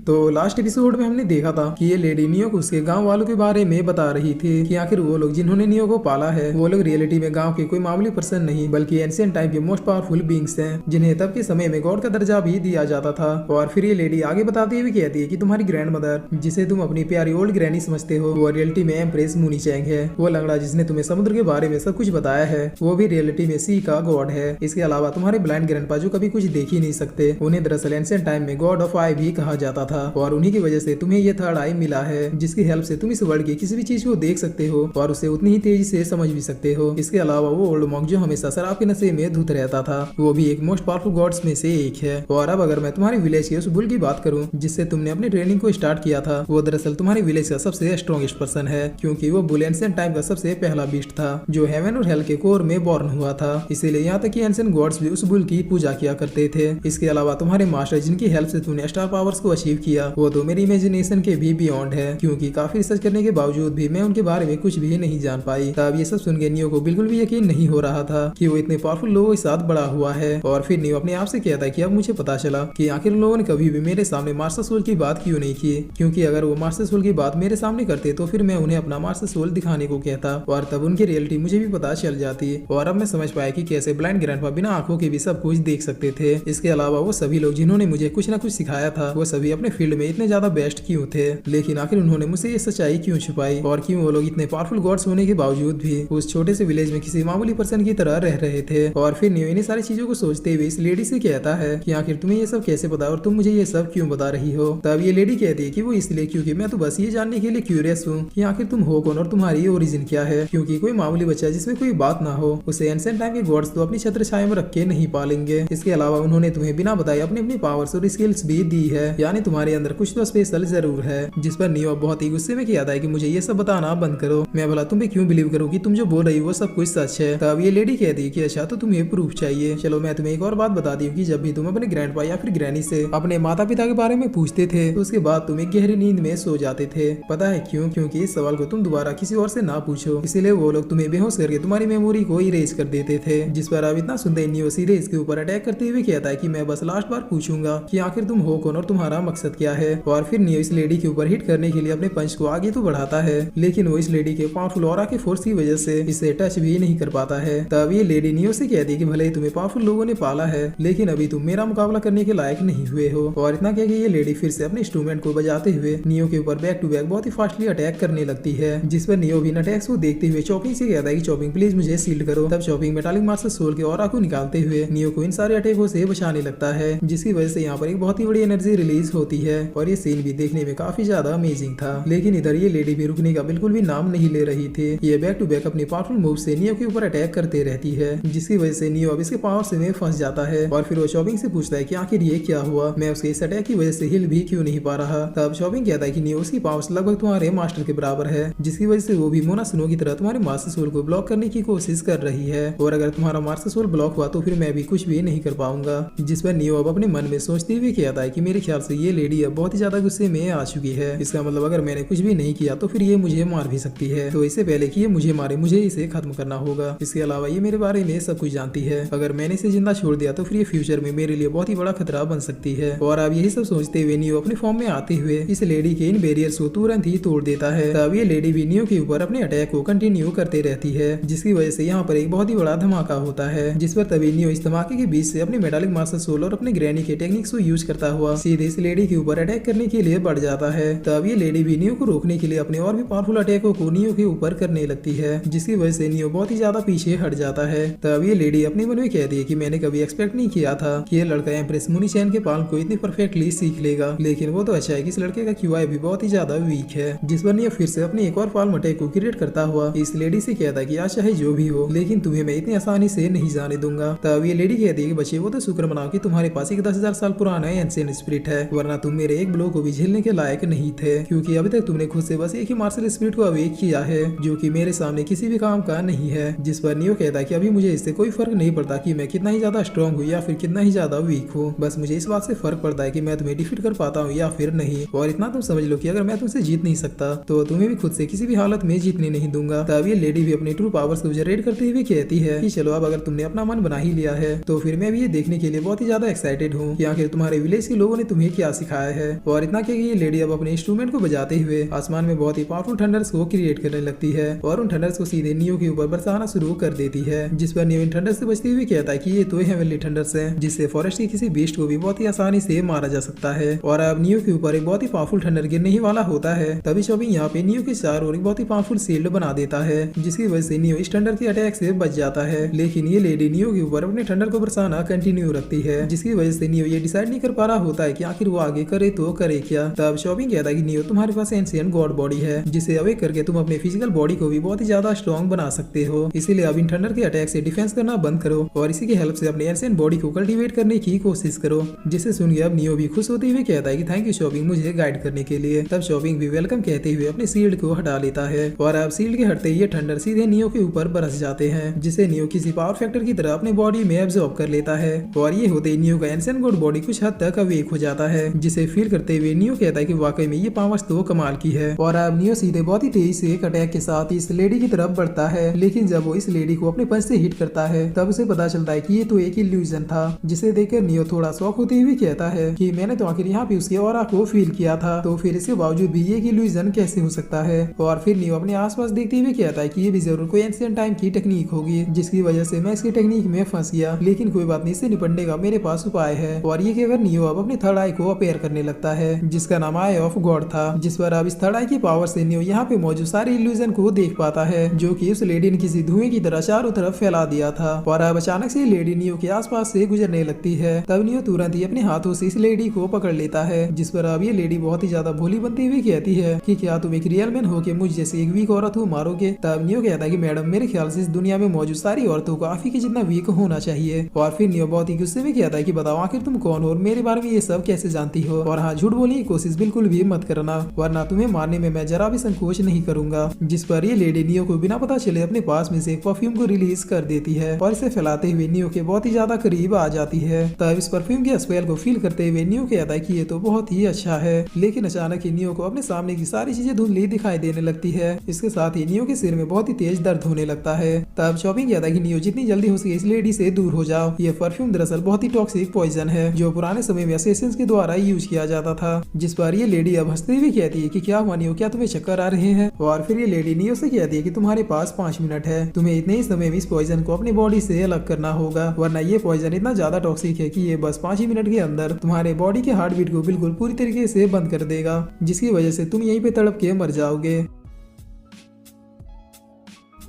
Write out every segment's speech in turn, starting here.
तो last episode में हमने देखा था कि ये लेडी नियो को उसके गांव वालों के बारे में बता रही थी कि आखिर वो लोग जिन्होंने नियो को पाला है वो लोग रियलिटी में गांव के कोई मामूली पर्सन नहीं बल्कि एंशिएंट टाइम के मोस्ट पावरफुल बींग्स हैं, जिन्हें तब के समय में गॉड का दर्जा भी दिया जाता था। और फिर ये लेडी आगे बताती हुई कहती है कि तुम्हारी ग्रैंड मदर, जिसे तुम अपनी प्यारी ओल्ड ग्रैनी समझते हो, वो रियलिटी में एम्प्रेस मुनी चैंग है। वो लंगड़ा जिसने तुम्हें समुद्र के बारे में सब कुछ बताया है, वो भी रियलिटी में सी का गॉड है। इसके अलावा तुम्हारे ब्लाइंड ग्रैंडपा जो कभी कुछ देख ही नहीं सकते, उन्हें दरअसल एंशिएंट टाइम में गॉड ऑफ आई भी कहा जाता था। और उन्हीं की वजह से तुम्हें ये थर्ड आई मिला है, जिसकी हेल्प से तुम इस वर्ल्ड की किसी भी चीज को देख सकते हो और उसे उतनी ही तेजी से समझ भी सकते हो। इसके अलावा वो ओल्ड मॉन्क जो हमेशा शराब के नशे में धुत रहता था, वो भी एक मोस्ट पावरफुल गॉड्स में से एक है। और अब अगर मैं तुम्हारे विलेज के उस बुल की बात करूं जिससे तुमने अपनी ट्रेनिंग को स्टार्ट किया था, वो दरअसल तुम्हारे विलेज का सबसे स्ट्रॉन्गेस्ट पर्सन है, क्योंकि वो बुल एंशिएंट टाइम का सबसे पहला बीस्ट था जो हेवन और हेल के कोर में बॉर्न हुआ था। इसीलिए यहाँ तक कि एंशिएंट गॉड्स भी उस बुल की पूजा किया करते थे। इसके अलावा तुम्हारे मास्टर जिनकी हेल्प से तुमने स्टार पावर्स को अचीव किया, वो तो मेरी इमेजिनेशन के भी बियॉन्ड है, क्योंकि काफी रिसर्च करने के बावजूद भी मैं उनके बारे में कुछ भी नहीं जान पाई। तब ये सब सुन के नियो को बिल्कुल भी यकीन नहीं हो रहा था कि वो इतने पावरफुल लोगों के साथ बड़ा हुआ है। और फिर नियो अपने आप से कहता है कि अब मुझे पता चला कि आखिर उन लोगों ने कभी भी मेरे सामने मास्टर सोल की बात क्यों नहीं की, क्योंकि अगर वो मास्टर सोल की बात मेरे सामने करते तो फिर मैं उन्हें अपना मास्टर सोल दिखाने को कहता और तब उनकी रियलिटी मुझे भी पता चल जाती। और अब मैं समझ पाया कि कैसे ब्लाइंड ग्रैंडपा बिना आंखों के भी सब कुछ देख सकते थे। इसके अलावा वो सभी लोग जिन्होंने मुझे कुछ न कुछ सिखाया था, वो सभी अपने फील्ड में इतने ज्यादा बेस्ट क्यों थे, लेकिन आखिर उन्होंने मुझसे ये सच्चाई क्यों छुपाई, और क्यों वो लोग इतने पावरफुल गॉड्स होने के बावजूद भी उस छोटे से विलेज में किसी मामूली पर्सन की तरह रह रहे थे। और फिर नियो इन सारी चीजों को सोचते हुए इस लेडी से कहता है कि आखिर तुम्हें ये सब कैसे पता और तुम मुझे ये सब क्यों बता रही हो। तब ये लेडी कहती है कि वो इसलिए क्योंकि मैं तो बस ये जानने के लिए क्यूरियस हूँ कि आखिर तुम हो कौन और तुम्हारी ओरिजिन क्या है, क्योंकि कोई मामूली बच्चा जिसमें कोई बात ना हो उसे एंशिएंट टाइम के गॉड्स तो अपनी छत्र छाया में रख के नहीं पालेंगे। इसके अलावा उन्होंने तुम्हें बिना बताए अपनी अपनी पावर्स और स्किल्स भी दी है, यानी तुम्हारे अंदर कुछ तो स्पेशल जरूर है। जिस पर नियो बहुत ही गुस्से में कहता है कि मुझे ये सब बताना बंद करो, मैं भला तुम्हें क्यों बिलीव करूँ कि तुम जो बोल रही हो वो सब कुछ सच है। तब ये लेडी कहती है कि अच्छा तो तुम्हें प्रूफ चाहिए, चलो मैं तुम्हें एक और बात बताती हूँ कि जब भी तुम अपने ग्रैंडपा या फिर ग्रैनी से अपने माता पिता के बारे में पूछते थे तो उसके बाद तुम एक गहरी नींद में सो जाते थे। पता है क्यों? क्योंकि इस सवाल को तुम दोबारा किसी और से ना पूछो, इसीलिए वो लोग तुम्हें बेहोश करके तुम्हारी मेमोरी को इरेज कर देते थे। जिस पर अब इतना सुनते नियो सीधे इसके ऊपर अटैक करते हुए कहता है कि मैं बस लास्ट बार पूछूंगा कि आखिर तुम हो कौन और तुम्हारा मकसद क्या है। और फिर नियो इस लेडी के ऊपर हिट करने के लिए अपने पंच को आगे तो बढ़ाता है, लेकिन वो इस लेडी के पावरफुल ऑरा के फोर्स की वजह से इसे टच भी नहीं कर पाता है। तब ये लेडी नियो से कहती है कि भले ही तुम्हें पावरफुल लोगों ने पाला है, लेकिन अभी तुम मेरा मुकाबला करने के लायक नहीं हुए हो। और इतना कह के ये लेडी फिर से अपने इंस्ट्रूमेंट को बजाते हुए नियो के ऊपर बैक टू बैक बहुत ही फास्टली अटैक करने लगती है। जिस पर नियो भी इन अटैक्स को देखते हुए चॉपिंग से कहता है कि चॉपिंग प्लीज मुझे सील्ड करो। तब चॉपिंग मेटालिक मास्टर सोल के ऑरा को निकालते हुए नियो को इन सारे अटैकों से बचाने लगता है, जिसकी वजह से यहाँ पर एक बहुत ही बड़ी एनर्जी रिलीज होती है। और ये सीन भी देखने में काफी ज्यादा अमेजिंग था। लेकिन इधर ये लेडी भी रुकने का बिल्कुल भी नाम नहीं ले रही थी। ये बैक टू बैक अपनी पावरफुल मूव से नियो के ऊपर अटैक करते रहती है, जिसकी वजह से नियो अब इसके पावर से में फंस जाता है। और फिर वो शॉपिंग से पूछता है कि आखिर ये क्या हुआ, मैं उसके इस अटैक की वजह से हिल भी क्यों नहीं पा रहा। तब शॉपिंग कहता है कि नियो उसकी पावर्स लगभग तुम्हारे मास्टर के बराबर है, जिसकी वजह से वो भी मोना सुनो की तरह तुम्हारे मास्टर सोल को ब्लॉक करने की कोशिश कर रही है। और अगर तुम्हारा मास्टर सोल ब्लॉक हुआ तो फिर मैं भी कुछ भी नहीं कर पाऊंगा। जिस पर नियो अब अपने मन में सोचते हुए कहता है कि मेरे ख्याल से ये लेडी अब बहुत ही ज्यादा गुस्से में आ चुकी है। इसका मतलब अगर मैंने कुछ भी नहीं किया तो फिर ये मुझे मार भी सकती है, तो इससे पहले कि ये मुझे मारे मुझे इसे खत्म करना होगा। इसके अलावा ये मेरे बारे में सब कुछ जानती है, अगर मैंने इसे जिंदा छोड़ दिया तो फिर ये फ्यूचर में मेरे लिए बहुत ही बड़ा खतरा बन सकती है। और अब यही सब सोचते हुए नियो अपने फॉर्म में आते हुए इस लेडी के इन बैरियर्स को तुरंत ही तोड़ देता है। तब ये लेडी भी नियो के ऊपर अपने अटैक को कंटिन्यू करते रहती है, जिसकी वजह से यहाँ पर एक बहुत ही बड़ा धमाका होता है। जिस पर तभी नियो इस धमाके के बीच से अपने मेटालिक मास्टर सोल और अपने ग्रैनी के टेक्निक्स को यूज करता हुआ सीधे इस लेडी के ऊपर अटैक करने के लिए बढ़ जाता है। तब ये लेडी भी नियो को रोकने के लिए अपने और भी पावरफुल अटैकों को नियो के ऊपर करने लगती है, जिसकी वजह से नियो बहुत ही ज्यादा पीछे हट जाता है। तब ये लेडी अपने मन में कहती है कि मैंने कभी एक्सपेक्ट नहीं किया था कि ये लड़का एम्प्रेस मुनी चैन के पालन को इतनी परफेक्टली सीख लेगा, लेकिन वो तो अच्छा है कि इस लड़के का क्यूआई भी बहुत ही ज्यादा वीक है। जिस पर नियो फिर से अपनी एक और पाल्म अटैक को क्रिएट करता हुआ इस लेडी से कहता है कि आज चाहे जो भी हो, लेकिन तुम्हें मैं इतनी आसानी से नहीं जाने दूंगा। तब ये लेडी कहती है कि बच्चे वो तो शुक्र मनाओ कि तुम्हारे पास एक 10,000 साल पुराना एंशिएंट स्पिरिट है, वरना तुम मेरे एक ब्लो को भी झेलने के लायक नहीं थे, क्योंकि अभी तक तुमने खुद से बस एक ही मार्शल स्पिरिट को अवेक किया है जो कि मेरे सामने किसी भी काम का नहीं है। जिस पर नियो कहता है कि अभी मुझे इससे कोई फर्क नहीं पड़ता कि मैं कितना ही ज्यादा स्ट्रॉन्ग हूँ या फिर कितना ही ज्यादा वीक हूँ, बस मुझे इस बात से फर्क पड़ता है कि मैं तुम्हें डिफीट कर पाता हूँ या फिर नहीं। और इतना तुम समझ लो कि अगर मैं तुमसे जीत नहीं सकता तो तुम्हें भी खुद से किसी भी हालत में जीतने नहीं दूंगा। तब ये लेडी भी अपनी ट्रू पावर्स को जनरेट करते हुए कहती है कि चलो अब अगर तुमने अपना मन बना ही लिया है तो फिर मैं भी ये देखने के लिए बहुत ही ज्यादा एक्साइटेड हूँ कि आखिर तुम्हारे विलेज के लोगों ने तुम्हें क्या दिखाया है। और इतना कि ये लेडी अब अपने इंस्ट्रूमेंट को बजाते हुए आसमान में बहुत ही पावरफुल थंडर्स को क्रिएट करने लगती है और उन थंडर्स को सीधे नियो के ऊपर बरसाना शुरू कर देती है, जिस पर नियो इन थंडर से बचते हुए कहता है कि ये तो हेवनली थंडर्स हैं, जिससे फॉरेस्ट के किसी बीस्ट को भी बहुत ही आसानी से मारा जा सकता है। और अब नियो के ऊपर एक बहुत ही पावरफुल थंडर गिरने ही वाला होता है। तभी शॉपिंग यहाँ पे नियो के चारों ओर एक बहुत ही पावरफुल शील्ड बना देता है, जिसकी वजह से नियो इस थंडर के अटैक से बच जाता है। लेकिन ये लेडी नियो के ऊपर अपने थंडर को बरसाना कंटिन्यू रखती है, जिसकी वजह से नियो ये डिसाइड नहीं कर पा रहा होता है कि आखिर वो आगे करे तो करे क्या। तब शॉपिंग कहता है कि नियो तुम्हारे पास एंशिएंट गॉड बॉडी है, जिसे अवेक करके तुम अपने फिजिकल बॉडी को भी बहुत ही ज्यादा स्ट्रॉन्ग बना सकते हो। इसीलिए अब इन थंडर के अटैक से डिफेंस करना बंद करो और इसी की हेल्प से अपने एंशिएंट बॉडी को कल्टीवेट करने की कोशिश करो। जिसे सुन के अब नियो भी खुश होते हुए कहता है कि थैंक यू शॉपिंग मुझे गाइड करने के लिए। तब शॉपिंग भी वेलकम कहते हुए अपने शील्ड को हटा लेता है और अब शील्ड के हटते ये थंडर सीधे नियो के ऊपर बरस जाते हैं, जिसे नियो किसी पावर फैक्टर की तरह अपने बॉडी में एब्जॉर्ब कर लेता है। और ये होते ही नियो का एंशिएंट गॉड बॉडी कुछ हद तक अवेक हो जाता है, जिसे फील करते हुए नियो कहता है कि वाकई में ये पावर्स तो कमाल की है। और अब नियो सीधे बहुत ही तेजी से एक अटैक के साथ इस लेडी की तरफ बढ़ता है, लेकिन जब वो इस लेडी को अपने पंच से हिट करता है तब उसे पता चलता है कि ये तो एक इल्यूजन था, जिसे देखकर नियो थोड़ा शॉक होते हुए कहता है कि मैंने तो आखिर यहाँ पे उसके ऑरा को फील किया था, तो फिर इसके बावजूद भी ये इल्यूजन कैसे हो सकता है। और फिर नियो अपने आसपास देखते हुए कहता है कि ये भी जरूर कोई एंशिएंट टाइम की टेक्निक होगी, जिसकी वजह से मैं इसकी टेक्निक में फंस गया, लेकिन कोई बात नहीं, इससे निपटने का मेरे पास उपाय है। और ये कहकर नियो अब अपने थर्ड आई को अपेयर करने लगता है, जिसका नाम आई ऑफ गॉड था, जिस पर अब इस थर्ड आई की पावर से नियो यहाँ पे मौजूद सारे इल्यूजन को देख पाता है, जो कि उस लेडी ने किसी धुएं की तरह चारों तरफ फैला दिया था। और अब अचानक से लेडी नियो के आसपास से गुजरने लगती है। तब नियो तुरंत ही अपने हाथों से इस लेडी को पकड़ लेता है, जिस पर अब ये लेडी बहुत ही ज्यादा भोली बनती हुई कहती है कि क्या तुम एक रियल मैन हो के मुझ जैसी एक वीक औरत को मारोगे। तब नियो कहता है कि मैडम मेरे ख्याल से इस दुनिया में मौजूद सारी औरतों को आप ही के जितना वीक होना चाहिए। और फिर नियो बहुत ही गुस्से में कहता है कि बताओ आखिर तुम कौन हो और मेरे बारे में ये सब कैसे जानती हो, और हाँ झूठ बोलने की कोशिश बिल्कुल भी मत करना, वरना तुम्हें मारने में मैं जरा भी संकोच नहीं करूंगा। जिस पर ये लेडी नियो को बिना पता चले अपने पास में से एक परफ्यूम को रिलीज कर देती है और इसे फैलाते हुए नियो के बहुत ही ज्यादा करीब आ जाती है। तब इस परफ्यूम के स्मेल को फील करते हुए नियो कहता है कि ये तो बहुत ही अच्छा है। लेकिन अचानक ही नियो को अपने सामने की सारी चीजें धुंधली दिखाई देने लगती है। इसके साथ ही नियो के सिर में बहुत ही तेज दर्द होने लगता है। तब शॉपिंग कहता है कि नियो जितनी जल्दी हो सके इस लेडी से दूर हो जाओ, ये परफ्यूम दरअसल बहुत ही टॉक्सिक पॉइजन है, जो पुराने समय में असैसिन्स के द्वारा यूज किया जाता था। जिस पर ये लेडी अब हंसते हुए कहती है कि क्या हुआ नियो, क्या तुम्हें चक्कर आ रहे हैं। और फिर ये लेडी नियो से कहती है कि तुम्हारे पास 5 मिनट है, तुम्हें इतने ही समय में इस पॉइजन को अपनी बॉडी से अलग करना होगा, वरना ये पॉइजन इतना ज्यादा टॉक्सिक है कि ये बस 5 ही मिनट के अंदर तुम्हारे बॉडी के हार्ट बीट को बिल्कुल पूरी तरीके से बंद कर देगा, जिसकी वजह से तुम यहीं पे तड़प के मर जाओगे।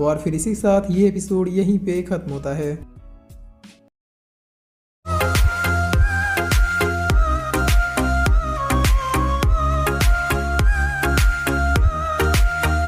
और फिर इसी के साथ ये एपिसोड यहीं पे खत्म होता है।